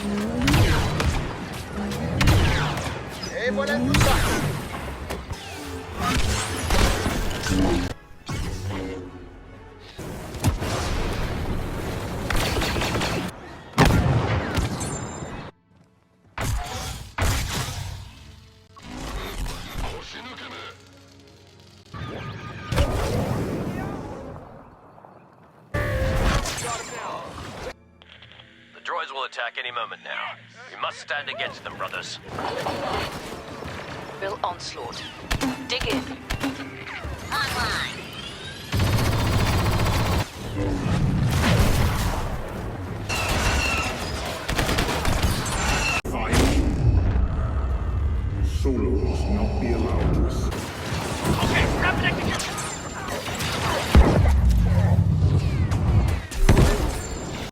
Et voilà tout ça. The droids will attack any moment now. We must stand against them, brothers. Real onslaught. Dig in. Online.